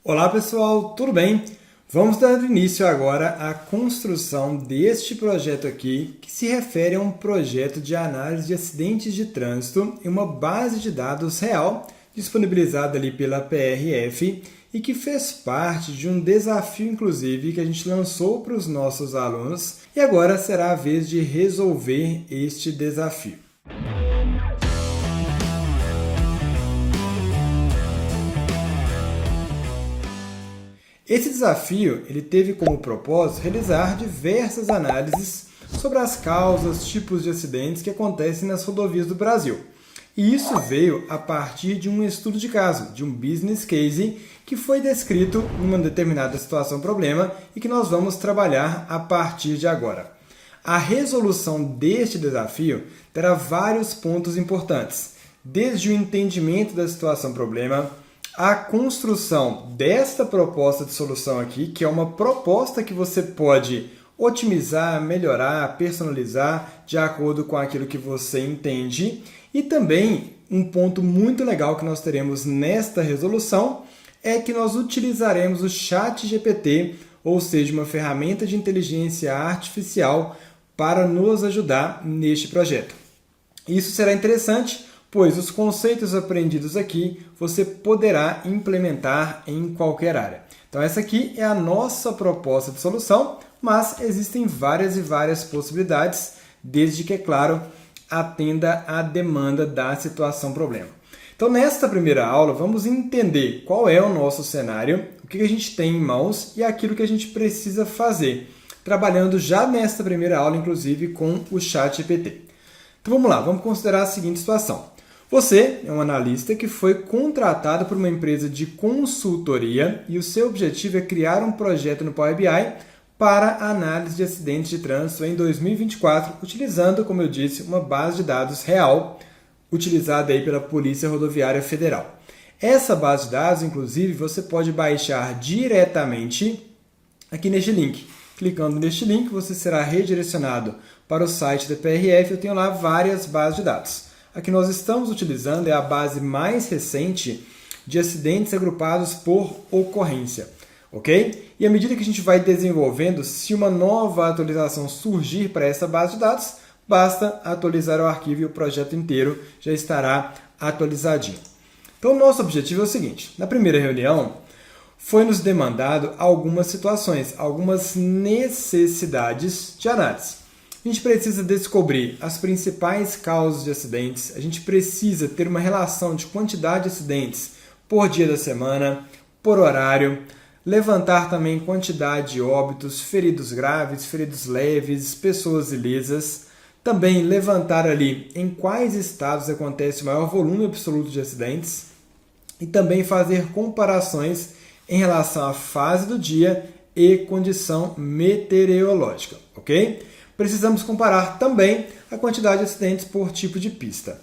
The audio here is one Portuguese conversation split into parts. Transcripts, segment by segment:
Olá pessoal, tudo bem? Vamos dar início agora à construção deste projeto aqui, que se refere a um projeto de análise de acidentes de trânsito em uma base de dados real, disponibilizada ali pela PRF e que fez parte de um desafio, inclusive, que a gente lançou para os nossos alunos e agora será a vez de resolver este desafio. Esse desafio ele teve como propósito realizar diversas análises sobre as causas, tipos de acidentes que acontecem nas rodovias do Brasil. E isso veio a partir de um estudo de caso, de um business case que foi descrito em uma determinada situação-problema e que nós vamos trabalhar a partir de agora. A resolução deste desafio terá vários pontos importantes, desde o entendimento da situação-problema, a construção desta proposta de solução aqui, que é uma proposta que você pode otimizar, melhorar, personalizar de acordo com aquilo que você entende. E também um ponto muito legal que nós teremos nesta resolução é que nós utilizaremos o ChatGPT, ou seja, uma ferramenta de inteligência artificial para nos ajudar neste projeto. Isso será interessante, pois os conceitos aprendidos aqui você poderá implementar em qualquer área. Então essa aqui é a nossa proposta de solução, mas existem várias e várias possibilidades, desde que, é claro, atenda à demanda da situação-problema. Então nesta primeira aula vamos entender qual é o nosso cenário, o que a gente tem em mãos e aquilo que a gente precisa fazer, trabalhando já nesta primeira aula, inclusive, com o ChatGPT. Então vamos lá, vamos considerar a seguinte situação. Você é um analista que foi contratado por uma empresa de consultoria e o seu objetivo é criar um projeto no Power BI para análise de acidentes de trânsito em 2024, utilizando, como eu disse, uma base de dados real, utilizada aí pela Polícia Rodoviária Federal. Essa base de dados, inclusive, você pode baixar diretamente aqui neste link. Clicando neste link, você será redirecionado para o site da PRF. Eu tenho lá várias bases de dados. A que nós estamos utilizando é a base mais recente de acidentes agrupados por ocorrência, ok? E à medida que a gente vai desenvolvendo, se uma nova atualização surgir para essa base de dados, basta atualizar o arquivo e o projeto inteiro já estará atualizadinho. Então, o nosso objetivo é o seguinte: na primeira reunião, foi nos demandado algumas situações, algumas necessidades de análise. A gente precisa descobrir as principais causas de acidentes, a gente precisa ter uma relação de quantidade de acidentes por dia da semana, por horário, levantar também quantidade de óbitos, feridos graves, feridos leves, pessoas ilesas, também levantar ali em quais estados acontece o maior volume absoluto de acidentes e também fazer comparações em relação à fase do dia e condição meteorológica, ok? Precisamos comparar também a quantidade de acidentes por tipo de pista.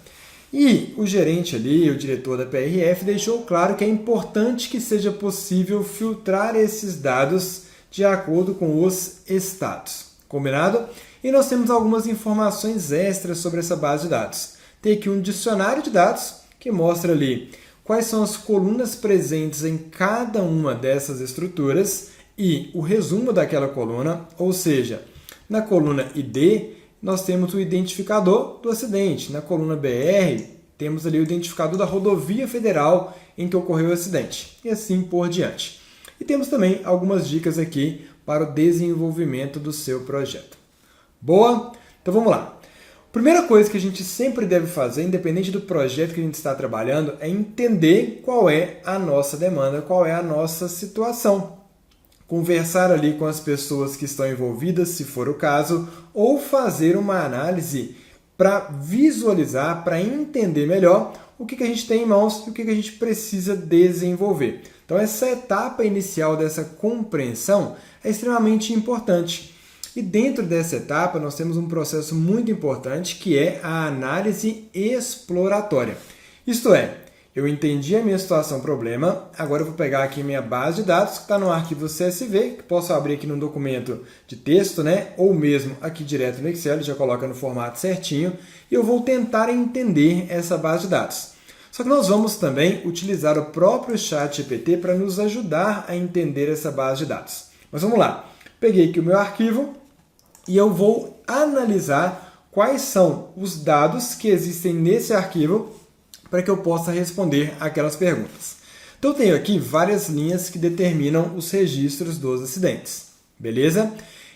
E o gerente ali, o diretor da PRF, deixou claro que é importante que seja possível filtrar esses dados de acordo com os estados. Combinado? E nós temos algumas informações extras sobre essa base de dados. Tem aqui um dicionário de dados que mostra ali quais são as colunas presentes em cada uma dessas estruturas e o resumo daquela coluna, ou seja, na coluna ID, nós temos o identificador do acidente. Na coluna BR, temos ali o identificador da rodovia federal em que ocorreu o acidente. E assim por diante. E temos também algumas dicas aqui para o desenvolvimento do seu projeto. Boa? Então vamos lá. Primeira coisa que a gente sempre deve fazer, independente do projeto que a gente está trabalhando, é entender qual é a nossa demanda, qual é a nossa situação. Conversar ali com as pessoas que estão envolvidas, se for o caso, ou fazer uma análise para visualizar, para entender melhor o que a gente tem em mãos e o que a gente precisa desenvolver. Então, essa etapa inicial dessa compreensão é extremamente importante. E dentro dessa etapa, nós temos um processo muito importante que é a análise exploratória. Isto é, eu entendi a minha situação-problema, agora eu vou pegar aqui minha base de dados, que está no arquivo CSV, que posso abrir aqui num documento de texto, né? Ou mesmo aqui direto no Excel, ele já coloca no formato certinho, e eu vou tentar entender essa base de dados. Só que nós vamos também utilizar o próprio ChatGPT para nos ajudar a entender essa base de dados. Mas vamos lá. Peguei aqui o meu arquivo e eu vou analisar quais são os dados que existem nesse arquivo para que eu possa responder aquelas perguntas. Então eu tenho aqui várias linhas que determinam os registros dos acidentes. Beleza?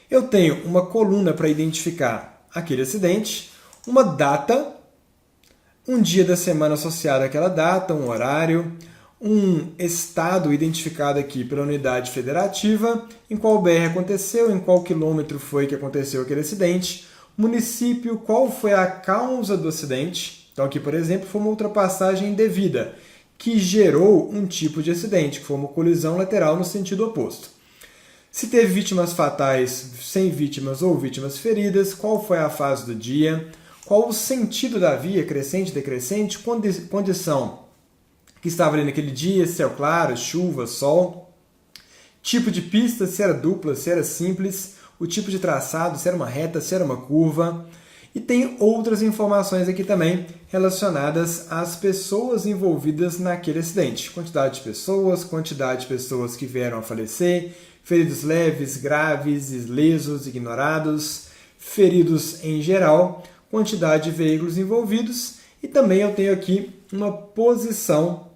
Eu tenho uma coluna para identificar aquele acidente, uma data, um dia da semana associado àquela data, um horário, um estado identificado aqui pela unidade federativa, em qual BR aconteceu, em qual quilômetro foi que aconteceu aquele acidente, município, qual foi a causa do acidente. Então aqui, por exemplo, foi uma ultrapassagem indevida, que gerou um tipo de acidente, que foi uma colisão lateral no sentido oposto. Se teve vítimas fatais, sem vítimas ou vítimas feridas, qual foi a fase do dia, qual o sentido da via, crescente, decrescente, condição que estava ali naquele dia, céu claro, chuva, sol, tipo de pista, se era dupla, se era simples, o tipo de traçado, se era uma reta, se era uma curva. E tem outras informações aqui também relacionadas às pessoas envolvidas naquele acidente. Quantidade de pessoas que vieram a falecer, feridos leves, graves, lesos, ignorados, feridos em geral, quantidade de veículos envolvidos e também eu tenho aqui uma posição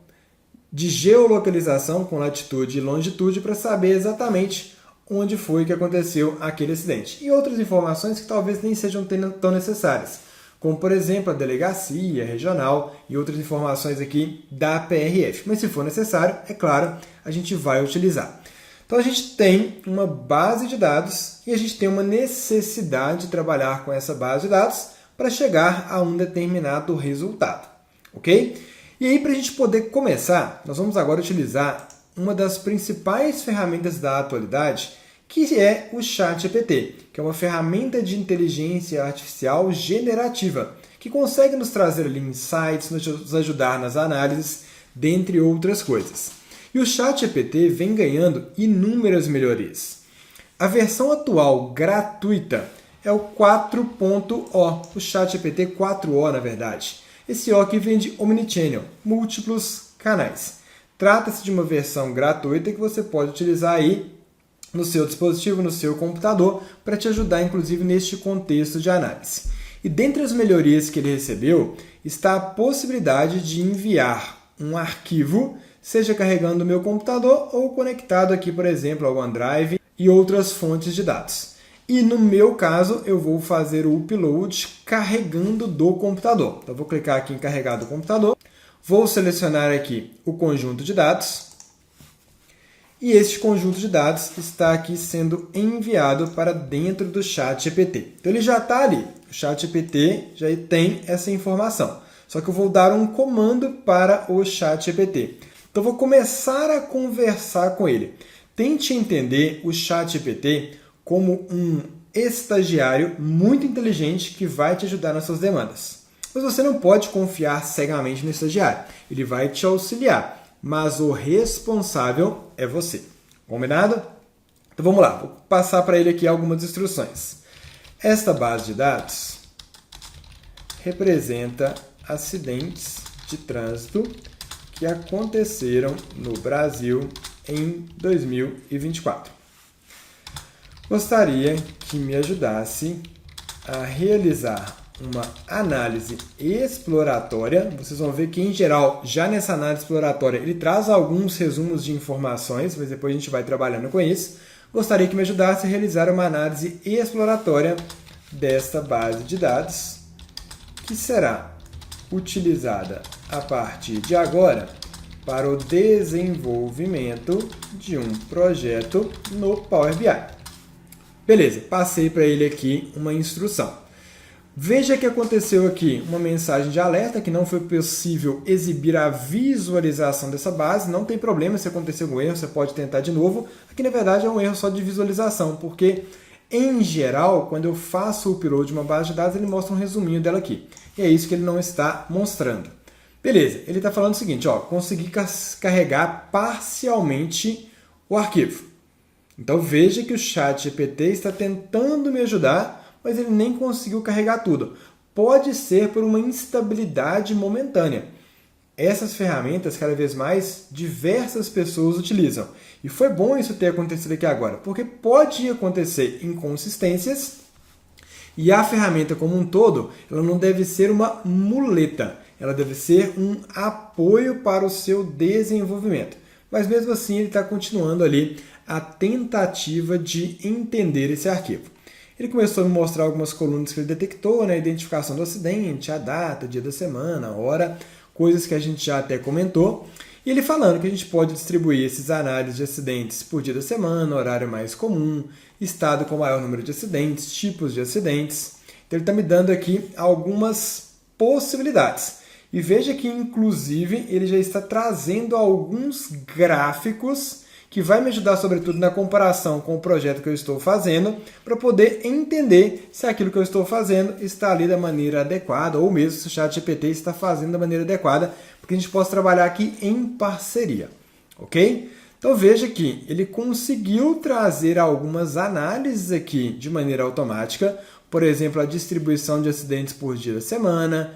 de geolocalização com latitude e longitude para saber exatamente onde foi que aconteceu aquele acidente. E outras informações que talvez nem sejam tão necessárias, como por exemplo a delegacia regional e outras informações aqui da PRF. Mas se for necessário, é claro, a gente vai utilizar. Então a gente tem uma base de dados e a gente tem uma necessidade de trabalhar com essa base de dados para chegar a um determinado resultado, ok? E aí para a gente poder começar, nós vamos agora utilizar uma das principais ferramentas da atualidade, que é o ChatGPT, que é uma ferramenta de inteligência artificial generativa, que consegue nos trazer ali insights, nos ajudar nas análises, dentre outras coisas. E o ChatGPT vem ganhando inúmeras melhorias. A versão atual gratuita é o 4.0, o ChatGPT 4o na verdade. Esse O aqui vem de Omnichannel, múltiplos canais. Trata-se de uma versão gratuita que você pode utilizar aí no seu dispositivo, no seu computador, para te ajudar, inclusive, neste contexto de análise. E dentre as melhorias que ele recebeu, está a possibilidade de enviar um arquivo, seja carregando o meu computador ou conectado aqui, por exemplo, ao OneDrive e outras fontes de dados. E no meu caso, eu vou fazer o upload carregando do computador. Então, vou clicar aqui em carregar do computador. Vou selecionar aqui o conjunto de dados e este conjunto de dados está aqui sendo enviado para dentro do ChatGPT. Então ele já está ali, o ChatGPT já tem essa informação, só que eu vou dar um comando para o ChatGPT. Então eu vou começar a conversar com ele. Tente entender o ChatGPT como um estagiário muito inteligente que vai te ajudar nas suas demandas. Mas você não pode confiar cegamente no estagiário. Ele vai te auxiliar, mas o responsável é você. Combinado? Então vamos lá, vou passar para ele aqui algumas instruções. Esta base de dados representa acidentes de trânsito que aconteceram no Brasil em 2024. Gostaria que me ajudasse a realizar uma análise exploratória. Vocês vão ver que, em geral, já nessa análise exploratória, ele traz alguns resumos de informações, mas depois a gente vai trabalhando com isso. Gostaria que me ajudasse a realizar uma análise exploratória desta base de dados, que será utilizada a partir de agora para o desenvolvimento de um projeto no Power BI. Beleza, passei para ele aqui uma instrução. Veja que aconteceu aqui uma mensagem de alerta que não foi possível exibir a visualização dessa base. Não tem problema se acontecer algum erro, você pode tentar de novo. Aqui, na verdade, é um erro só de visualização, porque, em geral, quando eu faço o upload de uma base de dados, ele mostra um resuminho dela aqui. E é isso que ele não está mostrando. Beleza, ele está falando o seguinte, ó, consegui carregar parcialmente o arquivo. Então, veja que o ChatGPT está tentando me ajudar, mas ele nem conseguiu carregar tudo. Pode ser por uma instabilidade momentânea. essas ferramentas, cada vez mais, diversas pessoas utilizam. E foi bom isso ter acontecido aqui agora, porque pode acontecer inconsistências e a ferramenta como um todo, ela não deve ser uma muleta, ela deve ser um apoio para o seu desenvolvimento. Mas mesmo assim, ele está continuando ali a tentativa de entender esse arquivo. Ele começou a me mostrar algumas colunas que ele detectou, né? A identificação do acidente, a data, dia da semana, a hora, coisas que a gente já até comentou. E ele falando que a gente pode distribuir esses análises de acidentes por dia da semana, horário mais comum, estado com maior número de acidentes, tipos de acidentes. Então ele está me dando aqui algumas possibilidades. E veja que, inclusive, ele já está trazendo alguns gráficos que vai me ajudar, sobretudo, na comparação com o projeto que eu estou fazendo, para poder entender se aquilo que eu estou fazendo está ali da maneira adequada, ou mesmo se o ChatGPT está fazendo da maneira adequada, porque a gente possa trabalhar aqui em parceria, ok? Então veja que ele conseguiu trazer algumas análises aqui de maneira automática, por exemplo, a distribuição de acidentes por dia da semana,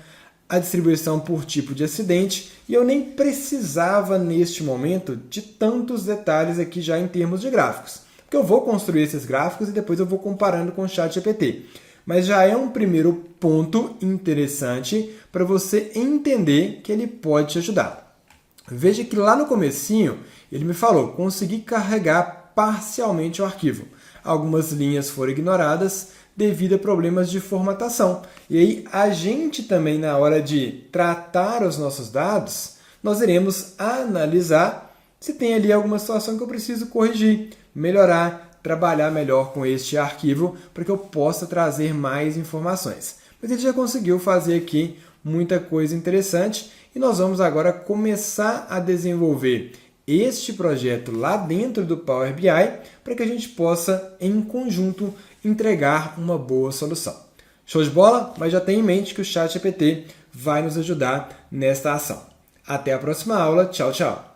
a distribuição por tipo de acidente, e eu nem precisava, neste momento, de tantos detalhes aqui já em termos de gráficos. Porque eu vou construir esses gráficos e depois eu vou comparando com o ChatGPT. Mas já é um primeiro ponto interessante para você entender que ele pode te ajudar. Veja que lá no comecinho, ele me falou, consegui carregar parcialmente o arquivo. Algumas linhas foram ignoradas, devido a problemas de formatação. E aí, a gente também, na hora de tratar os nossos dados, nós iremos analisar se tem ali alguma situação que eu preciso corrigir, melhorar, trabalhar melhor com este arquivo para que eu possa trazer mais informações. Mas ele já conseguiu fazer aqui muita coisa interessante e nós vamos agora começar a desenvolver este projeto lá dentro do Power BI para que a gente possa, em conjunto, entregar uma boa solução. Show de bola? Mas já tenha em mente que o ChatGPT vai nos ajudar nesta ação. Até a próxima aula. Tchau, tchau!